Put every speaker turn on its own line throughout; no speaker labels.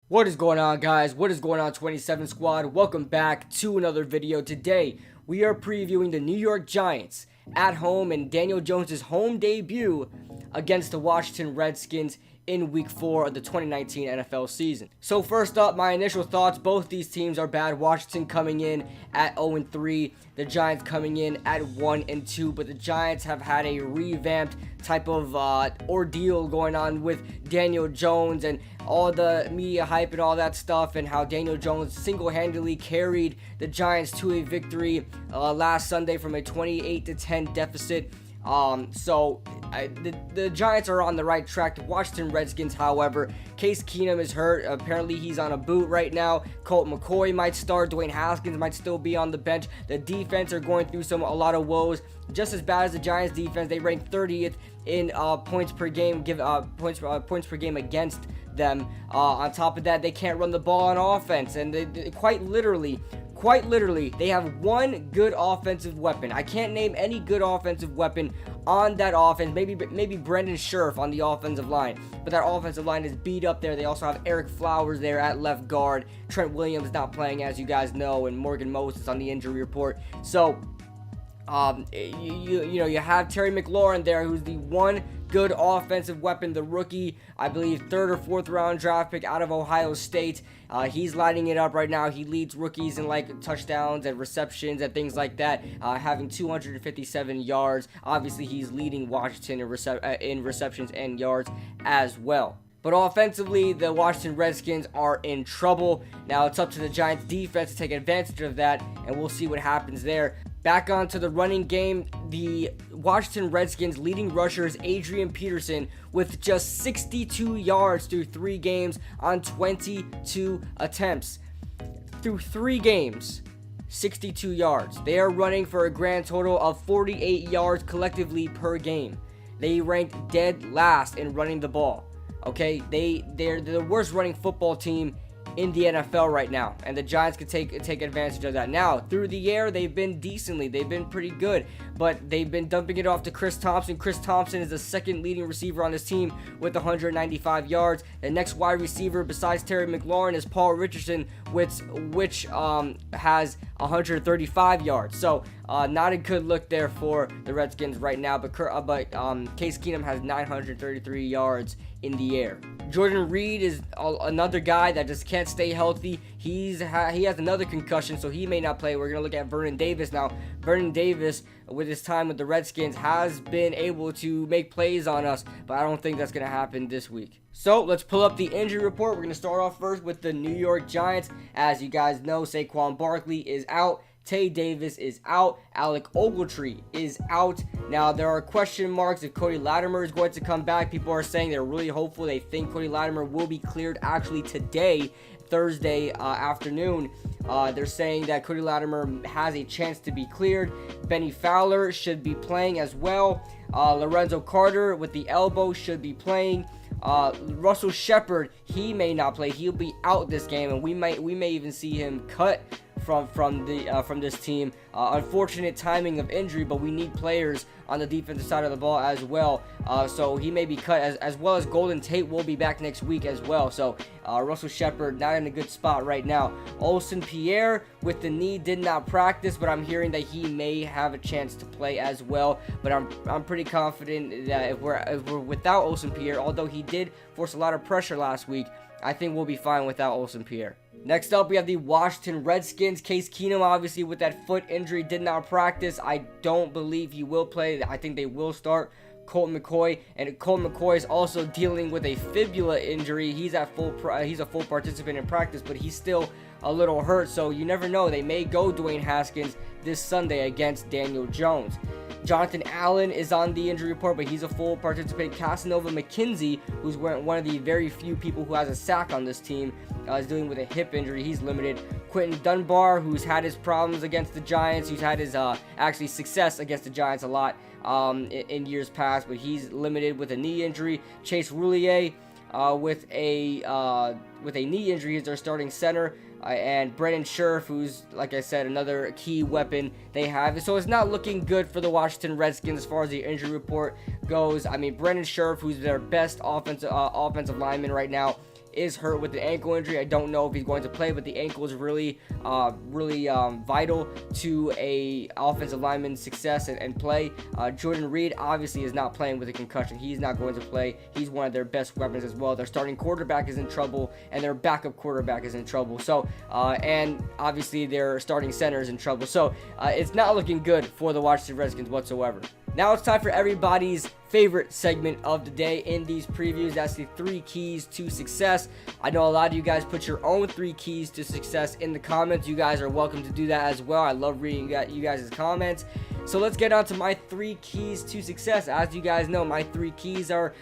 What is going on, guys? What is going on, 27 Squad? Welcome back to another video. Today, we are previewing the New York Giants at home and Daniel Jones' home debut against the Washington Redskins in Week 4 of the 2019 NFL season. So first up, my initial thoughts. Both these teams are bad. Washington coming in at 0-3. The Giants coming in at 1-2. But the Giants have had a revamped type of ordeal going on with Daniel Jones and all the media hype and all that stuff, and how Daniel Jones single-handedly carried the Giants to a victory last Sunday from a 28-10 deficit. The Giants are on the right track. The Washington Redskins, however, Case Keenum is hurt. Apparently, he's on a boot right now. Colt McCoy might start. Dwayne Haskins might still be on the bench. The defense are going through a lot of woes. Just as bad as the Giants defense, they rank 30th in points per game, points per game against them. On top of that, they can't run the ball on offense, and they quite literally, they have one good offensive weapon. I can't name any good offensive weapon on that offense. Maybe Brendan Scherf on the offensive line, but that offensive line is beat up there. They also have Eric Flowers there at left guard. Trent Williams not playing, as you guys know, and Morgan Moses on the injury report. So, you have Terry McLaurin there, who's the one good offensive weapon, the rookie, I believe, 3rd or 4th round draft pick out of Ohio State. He's lighting it up right now. He leads rookies in touchdowns and receptions and things like that, having 257 yards. Obviously, he's leading Washington in receptions and yards as well. But offensively, the Washington Redskins are in trouble. Now, it's up to the Giants defense to take advantage of that, and we'll see what happens there. Back onto the running game, the Washington Redskins leading rusher is Adrian Peterson with just 62 yards through 3 games on 22 attempts. Through 3 games, 62 yards. They are running for a grand total of 48 yards collectively per game. They ranked dead last in running the ball. Okay, they're the worst running football team in the NFL right now, and the Giants could take advantage of that. Now, through the air, they've been pretty good, but they've been dumping it off to Chris Thompson. Chris Thompson is the second leading receiver on this team with 195 yards. The next wide receiver besides Terry McLaurin is Paul Richardson, which has 135 yards. So, not a good look there for the Redskins right now, but Case Keenum has 933 yards in the air. Jordan Reed is another guy that just can't stay healthy. He has another concussion, so he may not play. We're going to look at Vernon Davis now. Vernon Davis, with his time with the Redskins, has been able to make plays on us, but I don't think that's going to happen this week. So, let's pull up the injury report. We're going to start off first with the New York Giants. As you guys know, Saquon Barkley is out. Tay Davis is out. Alec Ogletree is out. Now, there are question marks if Cody Latimer is going to come back. People are saying they're really hopeful. They think Cody Latimer will be cleared actually today, Thursday afternoon. They're saying that Cody Latimer has a chance to be cleared. Benny Fowler should be playing as well. Lorenzo Carter with the elbow should be playing. Russell Shepard, he may not play. He'll be out this game, and we may even see him cut from this team. Unfortunate timing of injury, but we need players on the defensive side of the ball as well. So he may be cut, as well as Golden Tate will be back next week as well. So Russell Shepard not in a good spot right now. Olsen Pierre with the knee did not practice, but I'm hearing that he may have a chance to play as well. But I'm pretty confident that if we're without Olsen Pierre, although he did force a lot of pressure last week, I think we'll be fine without Olsen Pierre. Next up, we have the Washington Redskins. Case Keenum, obviously, with that foot injury, did not practice. I don't believe he will play. I think they will start Colt McCoy, and Colt McCoy is also dealing with a fibula injury. He's a full participant in practice, but he's still a little hurt, so you never know. They may go Dwayne Haskins this Sunday against Daniel Jones. Jonathan Allen is on the injury report, but he's a full participant. Casanova McKenzie, who's one of the very few people who has a sack on this team, is dealing with a hip injury. He's limited. Quentin Dunbar, who's had his problems against the Giants, who's had his actually success against the Giants a lot in years past, but he's limited with a knee injury. Chase Roulier with a knee injury is their starting center. And Brendan Scherf, who's, like I said, another key weapon they have. So it's not looking good for the Washington Redskins as far as the injury report goes. I mean, Brendan Scherf, who's their best offensive lineman right now, is hurt with an ankle injury. I don't know if he's going to play, but the ankle is really vital to a offensive lineman's success and play. Jordan Reed obviously is not playing with a concussion. He's not going to play. He's one of their best weapons as well. Their starting quarterback is in trouble, and their backup quarterback is in trouble. So, and obviously their starting center is in trouble. So, it's not looking good for the Washington Redskins whatsoever. Now it's time for everybody's favorite segment of the day in these previews. That's the 3 keys to success. I know a lot of you guys put your own 3 keys to success in the comments. You guys are welcome to do that as well. I love reading you guys' comments. So let's get on to my 3 keys to success. As you guys know, my 3 keys are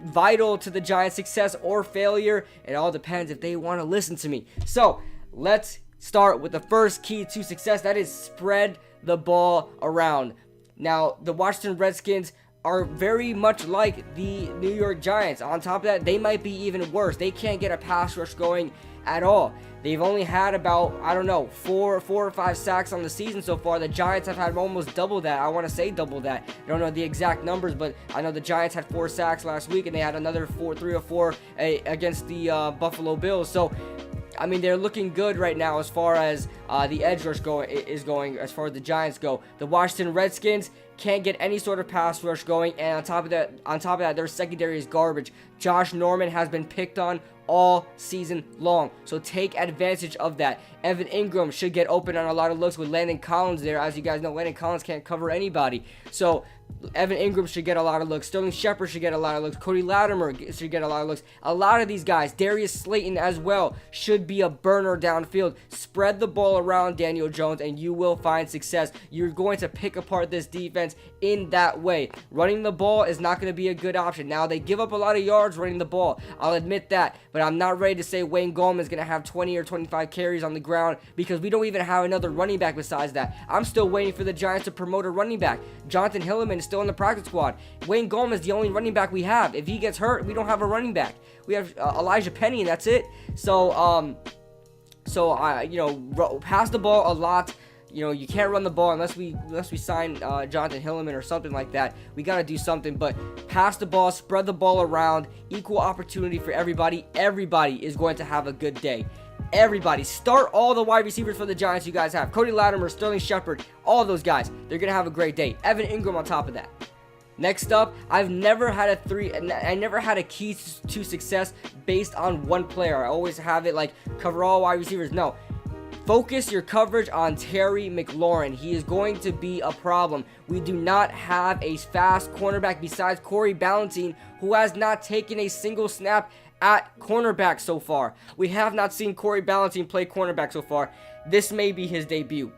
vital to the Giants' success or failure. It all depends if they want to listen to me. So let's start with the first key to success. That is spread the ball around. Now, the Washington Redskins are very much like the New York Giants. On top of that, they might be even worse. They can't get a pass rush going at all. They've only had about, I don't know, 4 or 5 sacks on the season so far. The Giants have had almost double that. I want to say double that. I don't know the exact numbers, but I know the Giants had 4 sacks last week, and they had another 3 or 4 against the Buffalo Bills. So, I mean, they're looking good right now as far as the edge rush is going, as far as the Giants go. The Washington Redskins can't get any sort of pass rush going, and on top of that, their secondary is garbage. Josh Norman has been picked on all season long, so take advantage of that. Evan Ingram should get open on a lot of looks with Landon Collins there. As you guys know, Landon Collins can't cover anybody, so Evan Ingram should get a lot of looks. Sterling Shepard should get a lot of looks. Cody Latimer should get a lot of looks. A lot of these guys, Darius Slayton as well, should be a burner downfield. Spread the ball around, Daniel Jones, and you will find success. You're going to pick apart this defense in that way. Running the ball is not going to be a good option. Now, they give up a lot of yards running the ball. I'll admit that, but I'm not ready to say Wayne Gallman is going to have 20 or 25 carries on the ground because we don't even have another running back besides that. I'm still waiting for the Giants to promote a running back. Jonathan Hilliman is still in the practice squad. Wayne Gallman is the only running back we have. If he gets hurt, we don't have a running back. We have Elijah Penny, and that's it. So pass the ball a lot. You can't run the ball unless we sign Jonathan Hilliman or something like that. We got to do something, but pass the ball, spread the ball around, equal opportunity for everybody. Everybody is going to have a good day. Everybody. Start all the wide receivers for the Giants you guys have. Cody Latimer, Sterling Shepard, all those guys. They're going to have a great day. Evan Ingram on top of that. Next up, I never had a key to success based on one player. I always have it like cover all wide receivers. No. Focus your coverage on Terry McLaurin. He is going to be a problem. We do not have a fast cornerback besides Corey Ballentine, who has not taken a single snap at cornerback so far. We have not seen Corey Ballentine play cornerback so far. This may be his debut.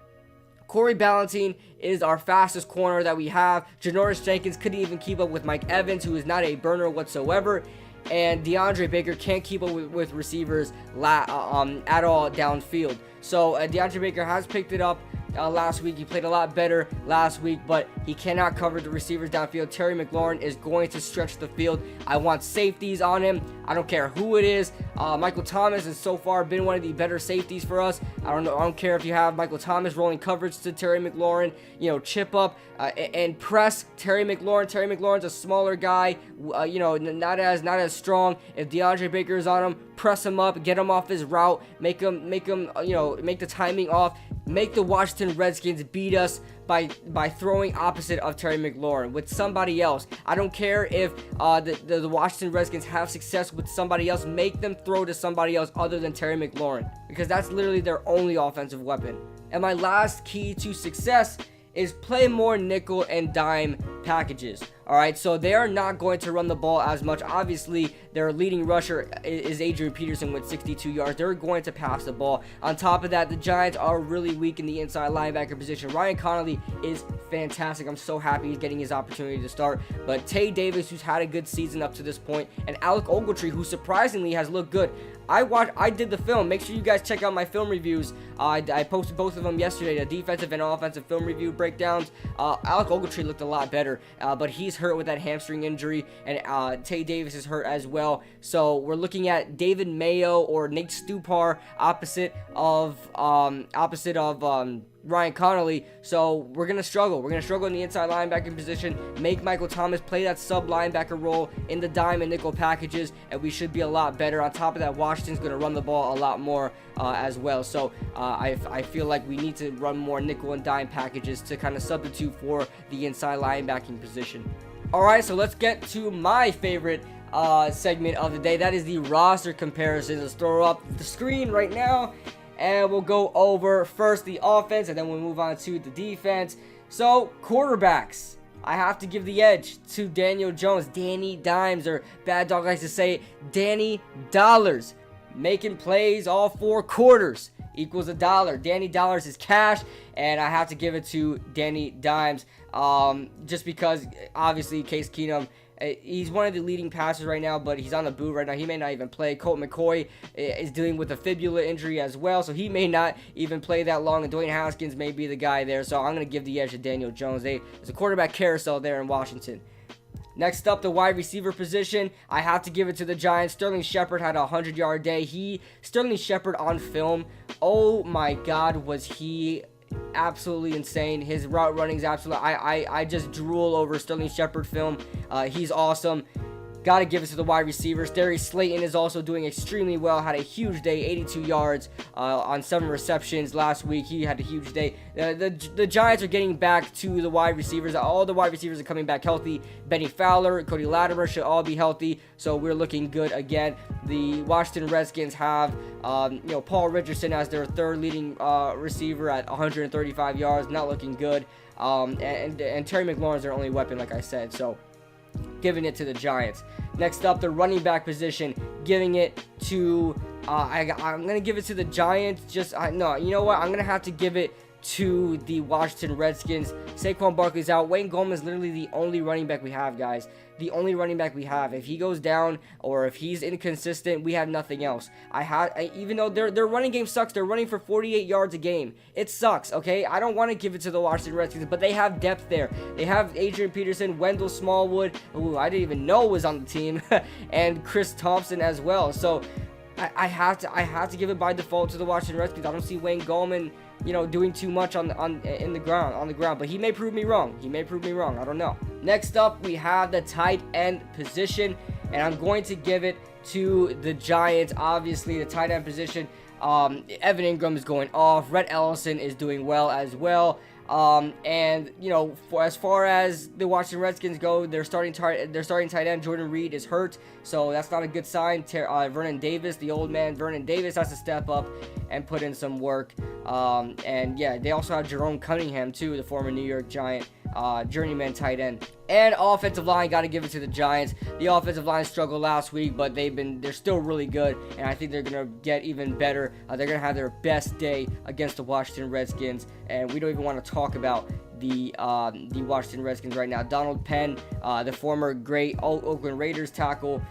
Corey Ballentine is our fastest corner that we have. Janoris Jenkins couldn't even keep up with Mike Evans, who is not a burner whatsoever. And DeAndre Baker can't keep up with receivers at all downfield. So DeAndre Baker has picked it up last week. He played a lot better last week, but he cannot cover the receivers downfield. Terry McLaurin is going to stretch the field. I want safeties on him. I don't care who it is. Michael Thomas has so far been one of the better safeties for us. I don't care if you have Michael Thomas rolling coverage to Terry McLaurin. Chip up and press Terry McLaurin. Terry McLaurin's a smaller guy. Not as strong. If DeAndre Baker is on him, press him up, get him off his route, make the timing off. Make the Washington Redskins beat us by throwing opposite of Terry McLaurin with somebody else. I don't care if the Washington Redskins have success with somebody else. Make them throw to somebody else other than Terry McLaurin, because that's literally their only offensive weapon. And my last key to success is play more nickel and dime packages. All right, so they are not going to run the ball as much. Obviously, their leading rusher is Adrian Peterson with 62 yards. They're going to pass the ball. On top of that, the Giants are really weak in the inside linebacker position. Ryan Connolly is fantastic. I'm so happy he's getting his opportunity to start. But Tay Davis, who's had a good season up to this point, and Alec Ogletree, who surprisingly has looked good. I did the film. Make sure you guys check out my film reviews. I posted both of them yesterday, the defensive and offensive film review breakdowns. Alec Ogletree looked a lot better, but he's hurt with that hamstring injury, and Tay Davis is hurt as well. So we're looking at David Mayo or Nate Stupar opposite of Ryan Connolly, so we're going to struggle. We're going to struggle in the inside linebacking position, make Michael Thomas play that sub linebacker role in the dime and nickel packages, and we should be a lot better. On top of that, Washington's going to run the ball a lot more as well, so I feel like we need to run more nickel and dime packages to kind of substitute for the inside linebacking position. Alright, so let's get to my favorite segment of the day. That is the roster comparisons. Let's throw up the screen right now, and we'll go over first the offense, and then we'll move on to the defense. So, quarterbacks. I have to give the edge to Daniel Jones. Danny Dimes, or Bad Dog likes to say, Danny Dollars. Making plays all 4 quarters equals $1. Danny Dollars is cash, and I have to give it to Danny Dimes. Just because, obviously, Case Keenum, he's one of the leading passers right now, but he's on the boot right now. He may not even play. Colt McCoy is dealing with a fibula injury as well, so he may not even play that long, and Dwayne Haskins may be the guy there, so I'm going to give the edge to Daniel Jones. There's a quarterback carousel there in Washington. Next up, the wide receiver position. I have to give it to the Giants. Sterling Shepard had a 100-yard day. Sterling Shepard on film, oh my God, was he absolutely insane. His route running is absolutely, I just drool over Sterling Shepard film. He's awesome. Got to give it to the wide receivers. Darius Slayton is also doing extremely well. Had a huge day, 82 yards on 7 receptions last week. He had a huge day. The Giants are getting back to the wide receivers. All the wide receivers are coming back healthy. Benny Fowler, Cody Latimer should all be healthy, so we're looking good again. The Washington Redskins have Paul Richardson as their 3rd leading receiver at 135 yards. Not looking good. And Terry McLaurin's their only weapon, like I said. So giving it to the Giants. Next up, the running back position, giving it to I'm gonna give it to the Giants. No, you know what? I'm gonna have to give it to the Washington Redskins. Saquon Barkley's out. Wayne Gallman is literally the only running back we have, guys. The only running back we have. If he goes down or if he's inconsistent, we have nothing else. Even though their running game sucks, they're running for 48 yards a game. It sucks, okay? I don't want to give it to the Washington Redskins, but they have depth there. They have Adrian Peterson, Wendell Smallwood, who I didn't even know was on the team, and Chris Thompson as well. So I have to give it by default to the Washington Redskins. I don't see Wayne Gallman doing too much on the ground, but he may prove me wrong. I don't know. Next up, we have the tight end position, and I'm going to give it to the Giants. Obviously, the tight end position, Evan Ingram is going off. Rhett Ellison is doing well as well. And as far as the Washington Redskins go, their starting tight end Jordan Reed is hurt, so that's not a good sign. Vernon Davis, the old man Vernon Davis, has to step up and put in some work. And yeah, they also have Jerome Cunningham too, the former New York Giant journeyman tight end. And offensive line, got to give it to the Giants. The offensive line struggled last week, but they're still really good, and I think they're gonna get even better. They're gonna have their best day against the Washington Redskins, and we don't even want to talk about the Washington Redskins right now. Donald Penn, the former great Oakland Raiders tackle,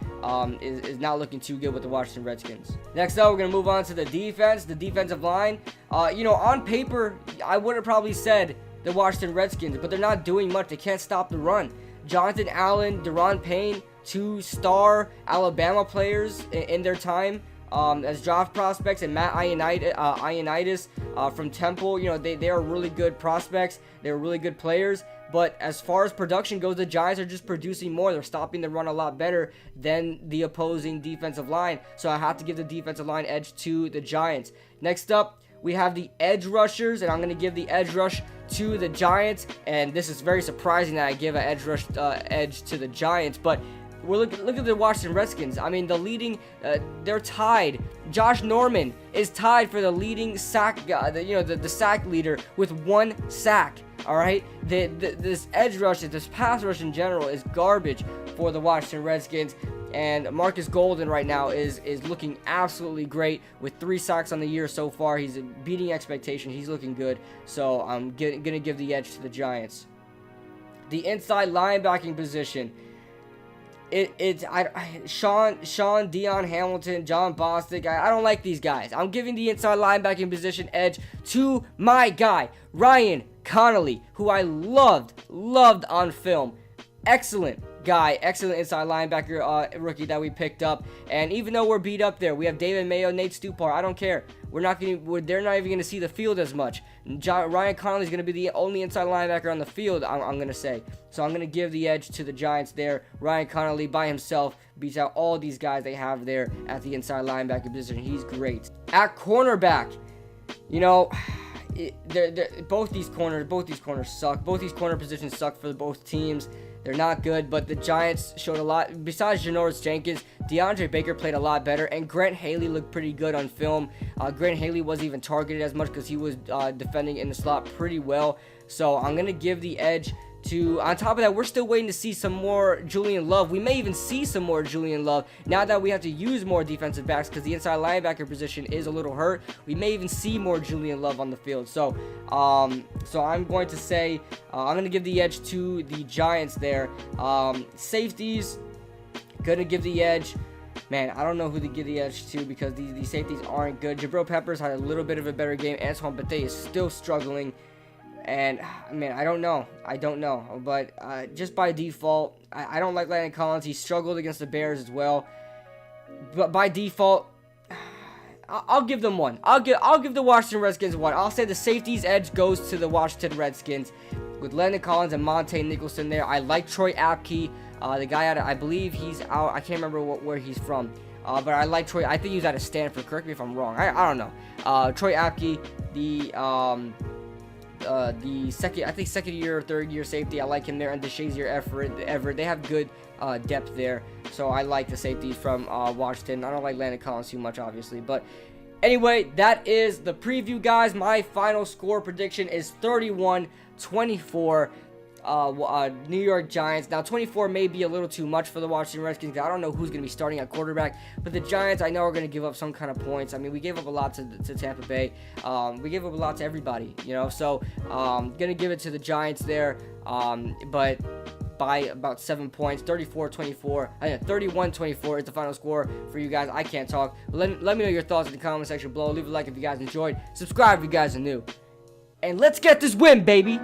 is not looking too good with the Washington Redskins. Next up, we're going to move on to the defense, the defensive line. On paper, I would have probably said the Washington Redskins, but they're not doing much. They can't stop the run. Jonathan Allen, Deron Payne, 2-star Alabama players in their time as draft prospects, and Matt Ioannidis from Temple. They are really good prospects. They're really good players. But as far as production goes, the Giants are just producing more. They're stopping the run a lot better than the opposing defensive line. So I have to give the defensive line edge to the Giants. Next up, we have the edge rushers, and I'm going to give the edge rush to the Giants. And this is very surprising that I give an edge rush edge to the Giants, but look at the Washington Redskins. I mean, they're tied. Josh Norman is tied for the leading sack guy, the sack leader with 1 sack. All right, this edge rush, this pass rush in general, is garbage for the Washington Redskins. And Marcus Golden right now is looking absolutely great with 3 sacks on the year so far. He's beating expectation. He's looking good. So I'm gonna give the edge to the Giants. The inside linebacking position. Sean Dion Hamilton, John Bostic. I don't like these guys. I'm giving the inside linebacking position edge to my guy, Ryan Connolly, who I loved on film. Excellent guy, excellent inside linebacker rookie that we picked up. And even though we're beat up there, we have David Mayo, Nate Stupar. I don't care. They're not even going to see the field as much. Ryan Connolly is going to be the only inside linebacker on the field, I'm going to say. So I'm going to give the edge to the Giants there. Ryan Connolly by himself beats out all these guys they have there at the inside linebacker position. He's great. At cornerback, you know, both these corners suck. Both these corner positions suck for both teams. They're not good, but the Giants showed a lot. Besides Janoris Jenkins, DeAndre Baker played a lot better, and Grant Haley looked pretty good on film. Grant Haley wasn't even targeted as much because he was defending in the slot pretty well. So I'm going to give the edge to, on top of that, we're still waiting to see some more Julian Love. We may even see some more Julian Love now that we have to use more defensive backs because the inside linebacker position is a little hurt. We may even see more Julian Love on the field. So I'm going to say I'm going to give the edge to the Giants there. Safeties, going to give the edge. Man, I don't know who to give the edge to because these safeties aren't good. Jabril Peppers had a little bit of a better game. Antoine Bethea is still struggling. And, man, I don't know. But just by default, I don't like Landon Collins. He struggled against the Bears as well. But by default, I'll give them one. I'll give the Washington Redskins one. I'll say the safety's edge goes to the Washington Redskins with Landon Collins and Monte Nicholson there. I like Troy Apke, the guy out of, I believe he's out. I can't remember where he's from. But I like Troy. I think he was out of Stanford. Correct me if I'm wrong. I don't know. Troy Apke, the second year or third year safety. I like him there, and DeShazier Everett. They have good depth there, so I like the safeties from Washington. I don't like Landon Collins too much, obviously, but anyway, that is the preview, guys. My final score prediction is 31-24. New York Giants. Now, 24 may be a little too much for the Washington Redskins. I don't know who's going to be starting at quarterback, but the Giants, I know, are going to give up some kind of points. I mean, we gave up a lot to Tampa Bay. We gave up a lot to everybody, you know, so going to give it to the Giants there, but by about 7 points. 31-24 is the final score for you guys. I can't talk. Let me know your thoughts in the comment section below. Leave a like if you guys enjoyed. Subscribe if you guys are new. And let's get this win, baby!